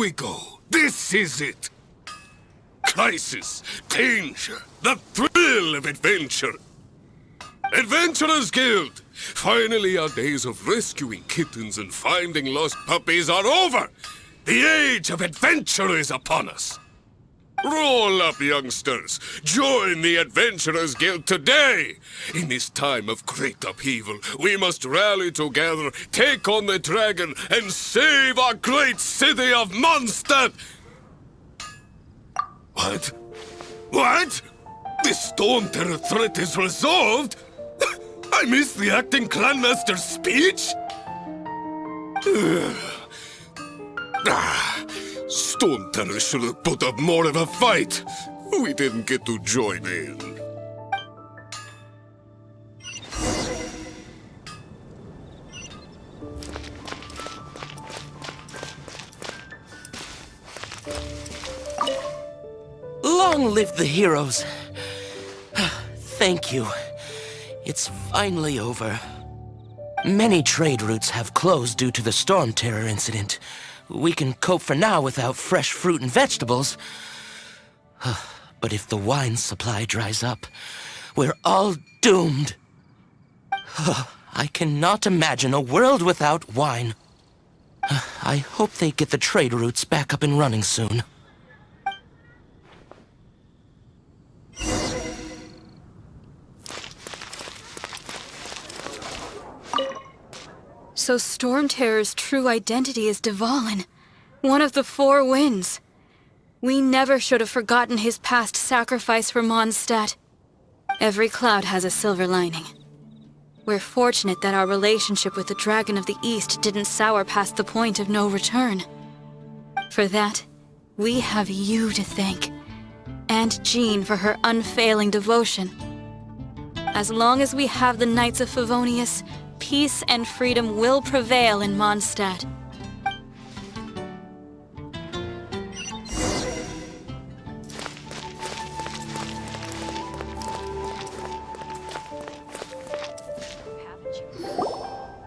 we go. This is it. Crisis, danger, the thrill of adventure. Adventurers Guild! Finally, our days of rescuing kittens and finding lost puppies are over! The age of adventure is upon us! Roll up, youngsters! Join the Adventurers Guild today! In this time of great upheaval, we must rally together, take on the dragon, and save our great city of Mondstadt! What? What? The Storm Terror threat is resolved? I missed the acting clanmaster's speech? Storm Terror should have put up more of a fight. We didn't get to join in. Long live the heroes. Thank you. It's finally over. Many trade routes have closed due to the Storm Terror incident. We can cope for now without fresh fruit and vegetables. But if the wine supply dries up, we're all doomed. I cannot imagine a world without wine. I hope they get the trade routes back up and running soon. So Storm Terror's true identity is Dvalin, one of the Four Winds. We never should have forgotten his past sacrifice for Mondstadt. Every cloud has a silver lining. We're fortunate that our relationship with the Dragon of the East didn't sour past the point of no return. For that, we have you to thank, and Jean for her unfailing devotion. As long as we have the Knights of Favonius, peace and freedom will prevail in Mondstadt.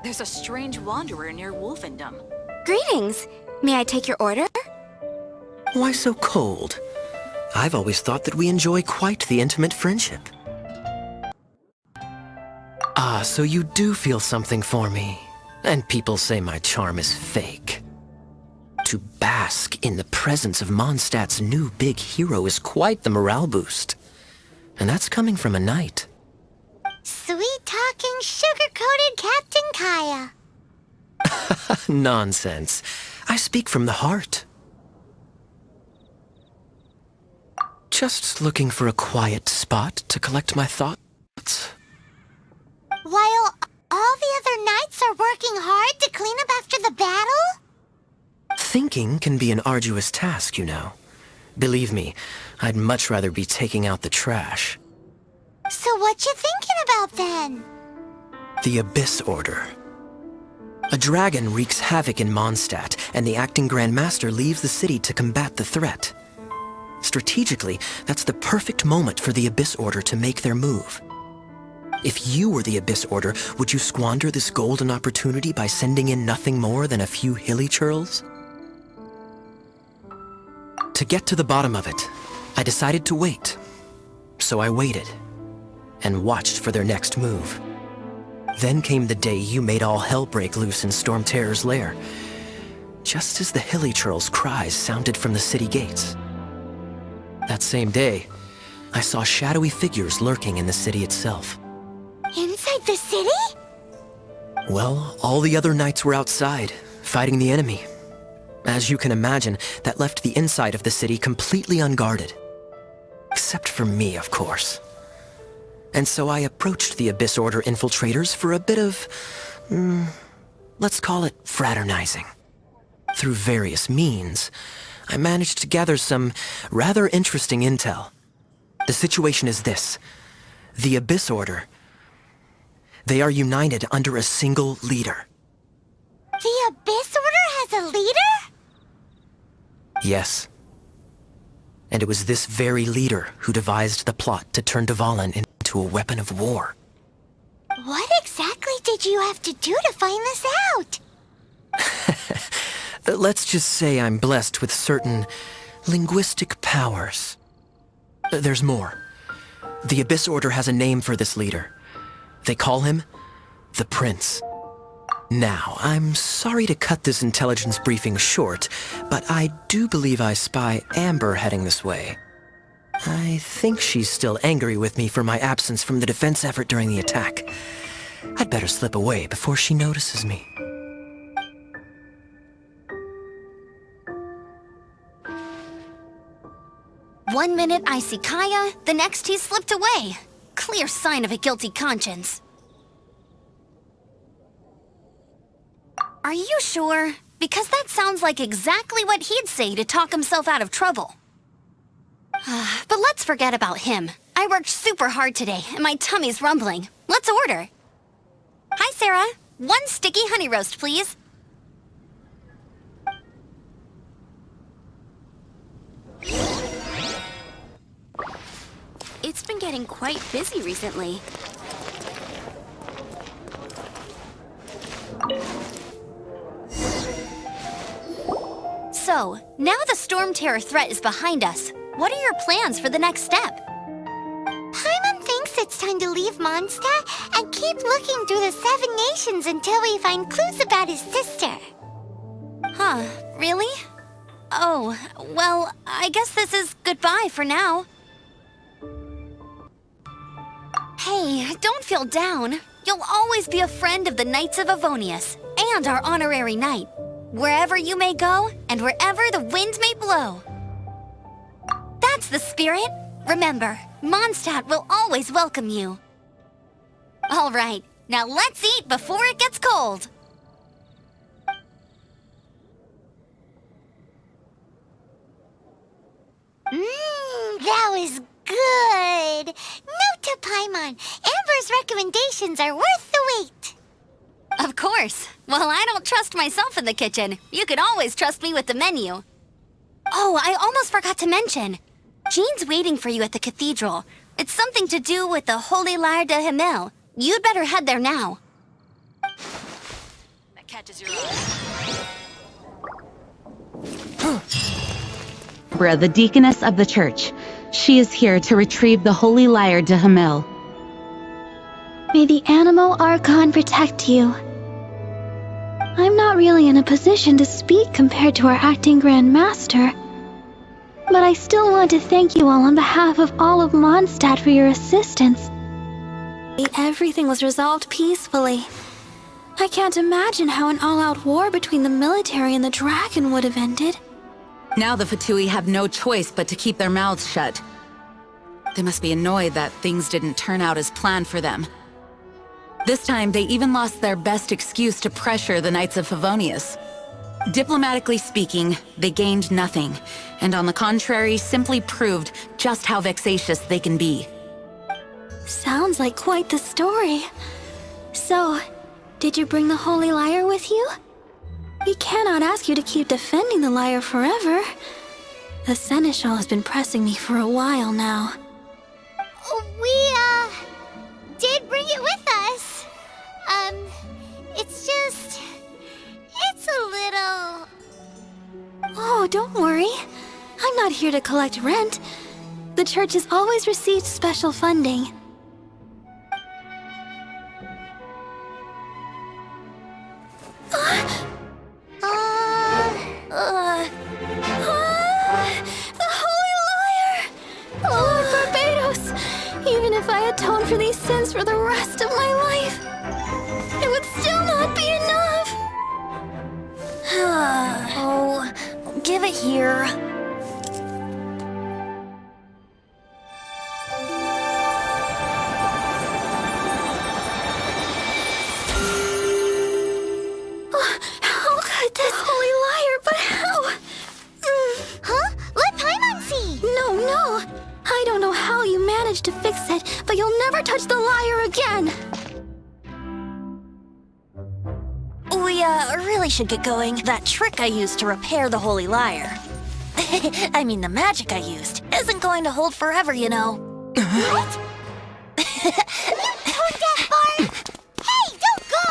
There's a strange wanderer near Wolfendom. Greetings. May I take your order? Why so cold? I've always thought that we enjoy quite the intimate friendship. Ah, so you do feel something for me. And people say my charm is fake. To bask in the presence of Mondstadt's new big hero is quite the morale boost. And that's coming from a knight. Sweet-talking, sugar-coated Captain Kaya. Nonsense. I speak from the heart. Just looking for a quiet spot to collect my thoughts. While all the other knights are working hard to clean up after the battle? Thinking can be an arduous task, you know. Believe me, I'd much rather be taking out the trash. So what you thinking about then? The Abyss Order. A dragon wreaks havoc in Mondstadt, and the acting Grand Master leaves the city to combat the threat. Strategically, that's the perfect moment for the Abyss Order to make their move. If you were the Abyss Order, would you squander this golden opportunity by sending in nothing more than a few hilly churls? To get to the bottom of it, I decided to wait. So I waited, and watched for their next move. Then came the day you made all hell break loose in Storm Terror's lair, just as the hilly churls' cries sounded from the city gates. That same day, I saw shadowy figures lurking in the city itself. Inside the city? Well, all the other knights were outside, fighting the enemy. As you can imagine, that left the inside of the city completely unguarded. Except for me, of course. And so I approached the Abyss Order infiltrators for a bit of, let's call it fraternizing. Through various means, I managed to gather some rather interesting intel. The situation is this. The Abyss Order, they are united under a single leader. The Abyss Order has a leader? Yes. And it was this very leader who devised the plot to turn Dvalin into a weapon of war. What exactly did you have to do to find this out? Let's just say I'm blessed with certain linguistic powers. There's more. The Abyss Order has a name for this leader. They call him the Prince. Now, I'm sorry to cut this intelligence briefing short, but I do believe I spy Amber heading this way. I think she's still angry with me for my absence from the defense effort during the attack. I'd better slip away before she notices me. One minute I see Kaya, the next he slipped away. Clear sign of a guilty conscience. Are you sure? Because that sounds like exactly what he'd say to talk himself out of trouble. But let's forget about him. I worked super hard today, and my tummy's rumbling. Let's order. Hi, Sarah. 1 sticky honey roast, please. It's been getting quite busy recently. So, now the Storm Terror threat is behind us. What are your plans for the next step? Paimon thinks it's time to leave Mondstadt and keep looking through the 7 nations until we find clues about his sister. Huh, really? Oh, well, I guess this is goodbye for now. Hey, don't feel down. You'll always be a friend of the Knights of Avonius, and our honorary knight. Wherever you may go, and wherever the wind may blow. That's the spirit. Remember, Mondstadt will always welcome you. All right, now let's eat before it gets cold. That was good. Note to Paimon, Amber's recommendations are worth the wait. Of course. Well, I don't trust myself in the kitchen. You can always trust me with the menu. Oh, I almost forgot to mention. Jean's waiting for you at the cathedral. It's something to do with the Holy Lyre de Himmel. You'd better head there now. That catches your eye. Barbara, the deaconess of the church. She is here to retrieve the Holy Lyre de Himmel. May the Animal Archon protect you. I'm not really in a position to speak compared to our acting Grand Master, but I still want to thank you all on behalf of all of Mondstadt for your assistance. Everything was resolved peacefully. I can't imagine how an all-out war between the military and the dragon would have ended. Now the Fatui have no choice but to keep their mouths shut. They must be annoyed that things didn't turn out as planned for them. This time, they even lost their best excuse to pressure the Knights of Favonius. Diplomatically speaking, they gained nothing, and on the contrary, simply proved just how vexatious they can be. Sounds like quite the story. So, did you bring the Holy Lyre with you? We cannot ask you to keep defending the lyre forever. The Seneschal has been pressing me for a while now. We, did bring it with us. It's a little... Oh, don't worry. I'm not here to collect rent. The church has always received special funding. The Holy Lyre! Lord Barbados! Even if I atone for these sins for the rest of my life, it would still not be enough! Oh, give it here. How could this Holy Lyre, but how? Huh? Let Paimon see! No. I don't know how you managed to fix it, but you'll never touch the lyre again! We, really should get going. That trick I used to repair the Holy Lyre. I mean, the magic I used isn't going to hold forever, you know. What? Tone deaf, Bart! Hey, don't go!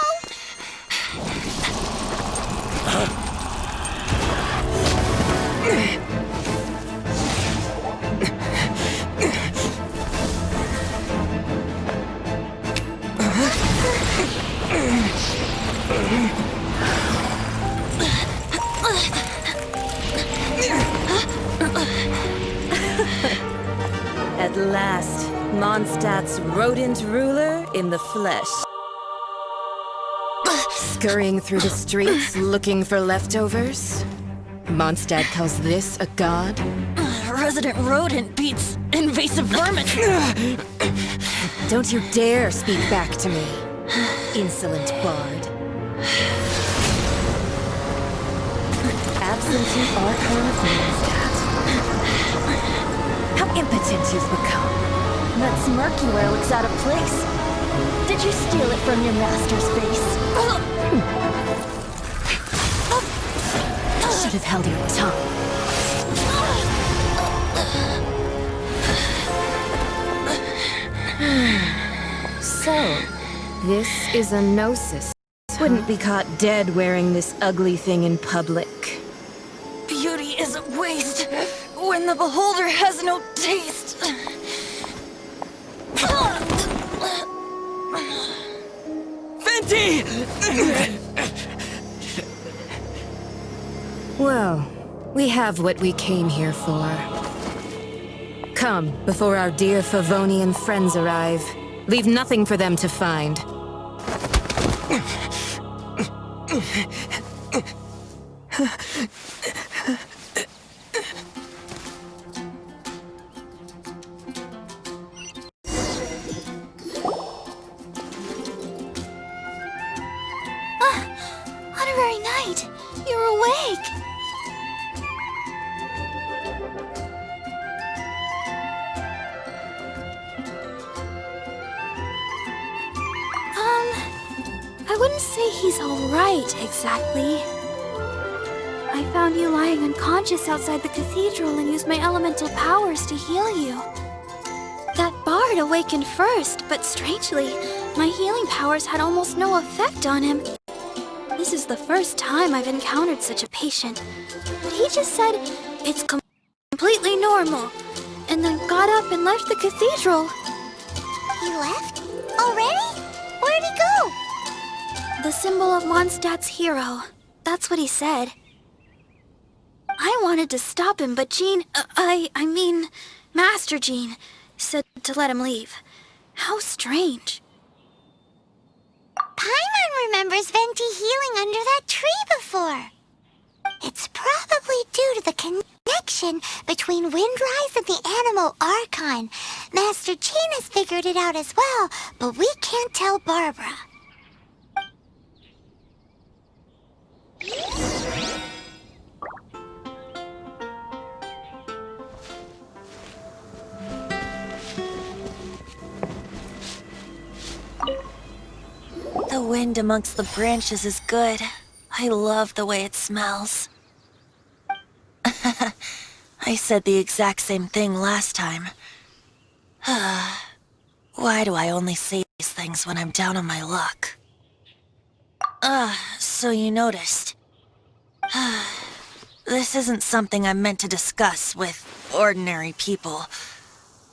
At last, Mondstadt's rodent ruler in the flesh. Scurrying through the streets looking for leftovers? Mondstadt calls this a god? Resident rodent beats invasive vermin. Don't you dare speak back to me, insolent bard. Absentee Archon of Mondstadt. How impotent you've become. That smirk you wear looks out of place. Did you steal it from your master's face? Should have held your tongue. So, this is a gnosis. Wouldn't be caught dead wearing this ugly thing in public. Beauty is a waste when the beholder has no taste. Venti! Well, we have what we came here for. Come, before our dear Favonian friends arrive. Leave nothing for them to find. Honorary Knight, you're awake. I wouldn't say he's alright, exactly. I found you lying unconscious outside the cathedral and used my elemental powers to heal you. That bard awakened first, but strangely, my healing powers had almost no effect on him. This is the first time I've encountered such a patient, but he just said it's completely normal, and then got up and left the cathedral. He left? Already? Where'd he go? The symbol of Mondstadt's hero. That's what he said. I wanted to stop him, but I mean, Master Jean, said to let him leave. How strange. Paimon remembers Venti healing under that tree before. It's probably due to the connection between Windrise and the Animal Archon. Master Jean has figured it out as well, but we can't tell Barbara. The wind amongst the branches is good. I love the way it smells. I said the exact same thing last time. Why do I only say these things when I'm down on my luck? So you noticed. This isn't something I'm meant to discuss with ordinary people,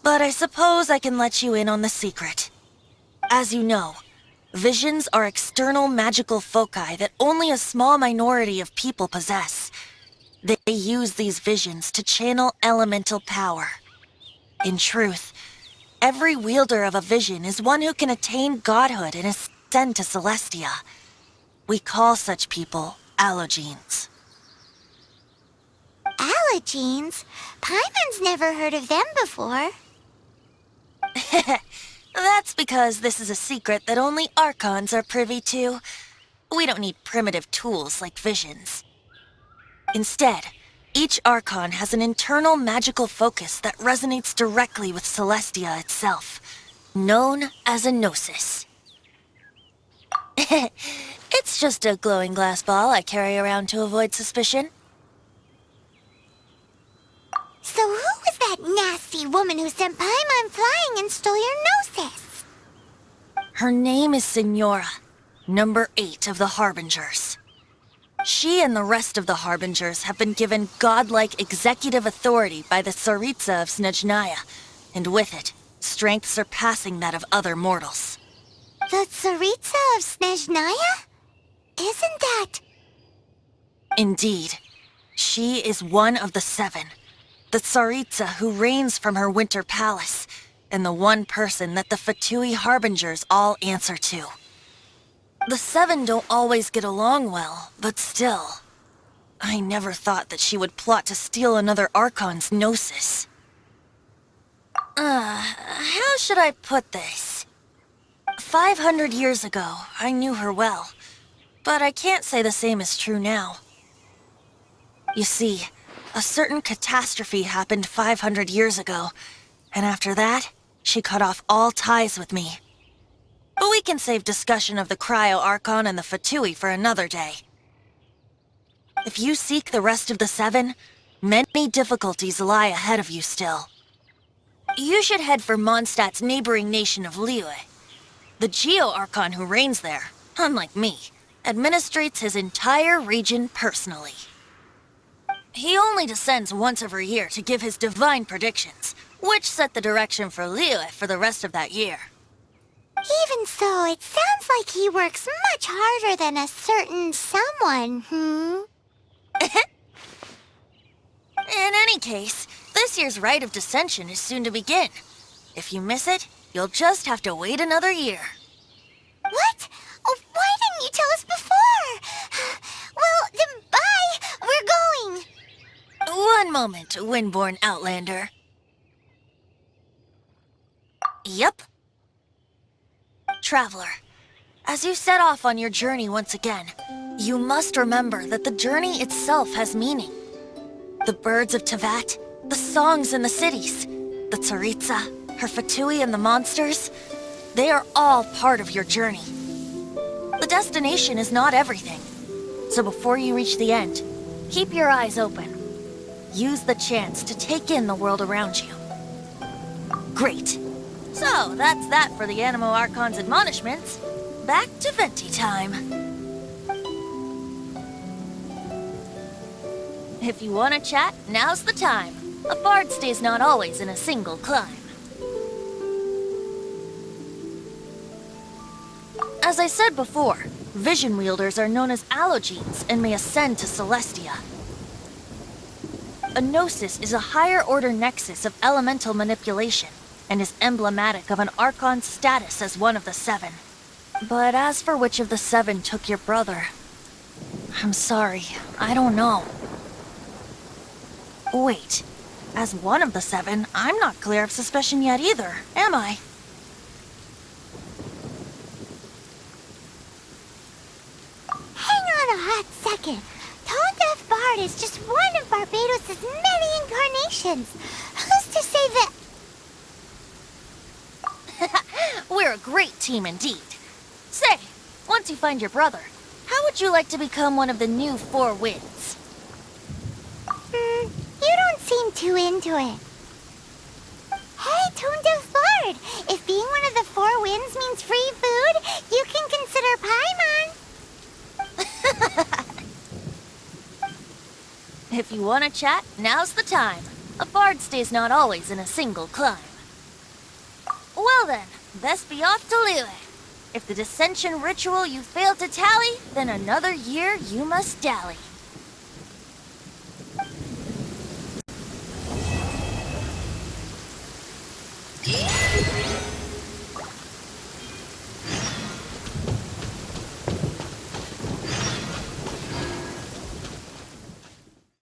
but I suppose I can let you in on the secret. As you know, visions are external magical foci that only a small minority of people possess. They use these visions to channel elemental power. In truth, every wielder of a vision is one who can attain godhood and ascend to Celestia. We call such people allogenes. Allogenes? Paimon's never heard of them before. That's because this is a secret that only Archons are privy to. We don't need primitive tools like visions. Instead, each Archon has an internal magical focus that resonates directly with Celestia itself, known as a gnosis. It's just a glowing glass ball I carry around to avoid suspicion. So who was that nasty woman who sent Paimon flying and stole your gnosis? Her name is Signora, number 8 of the Harbingers. She and the rest of the Harbingers have been given godlike executive authority by the Tsaritsa of Snezhnaya, and with it, strength surpassing that of other mortals. The Tsaritsa of Snezhnaya? Isn't that... Indeed. She is one of the 7. the Tsaritsa who reigns from her winter palace, and the one person that the Fatui Harbingers all answer to. The Seven don't always get along well, but still. I never thought that she would plot to steal another Archon's Gnosis. How should I put this? 500 years ago, I knew her well, but I can't say the same is true now. You see, a certain catastrophe happened 500 years ago, and after that, she cut off all ties with me. But we can save discussion of the Cryo Archon and the Fatui for another day. If you seek the rest of the Seven, many difficulties lie ahead of you still. You should head for Mondstadt's neighboring nation of Liyue. The Geo-Archon who reigns there, unlike me, administrates his entire region personally. He only descends once every year to give his divine predictions, which set the direction for Liyue for the rest of that year. Even so, it sounds like he works much harder than a certain someone, In any case, this year's Rite of Descension is soon to begin. If you miss it, you'll just have to wait another year. What? Oh, why didn't you tell us before? Well, then bye! We're going! One moment, Windborn Outlander. Yep. Traveler, as you set off on your journey once again, you must remember that the journey itself has meaning. The birds of Tevat, the songs in the cities, the Tsaritsa, her Fatui and the monsters, they are all part of your journey. The destination is not everything, so before you reach the end, keep your eyes open. Use the chance to take in the world around you. Great. So, that's that for the Animo Archon's admonishments. Back to Venti time. If you want to chat, now's the time. A bard stays not always in a single climb. As I said before, vision wielders are known as allogenes and may ascend to Celestia. A Gnosis is a higher-order nexus of elemental manipulation, and is emblematic of an Archon's status as one of the Seven. But as for which of the Seven took your brother, I'm sorry, I don't know. Wait, as one of the Seven, I'm not clear of suspicion yet either, am I? Hang on a hot second. Tone Deaf Bard is just one of Barbados' many incarnations. Who's to say that... We're a great team indeed. Say, once you find your brother, how would you like to become one of the new Four Winds? You don't seem too into it. Hey, Tone Deaf Bard! If being one of the Four Winds means free food, you can consider Paimon. If you want to chat, now's the time. A bard stays not always in a single climb. Well then, best be off to Liyue. If the Descension ritual you failed to tally, then another year you must dally.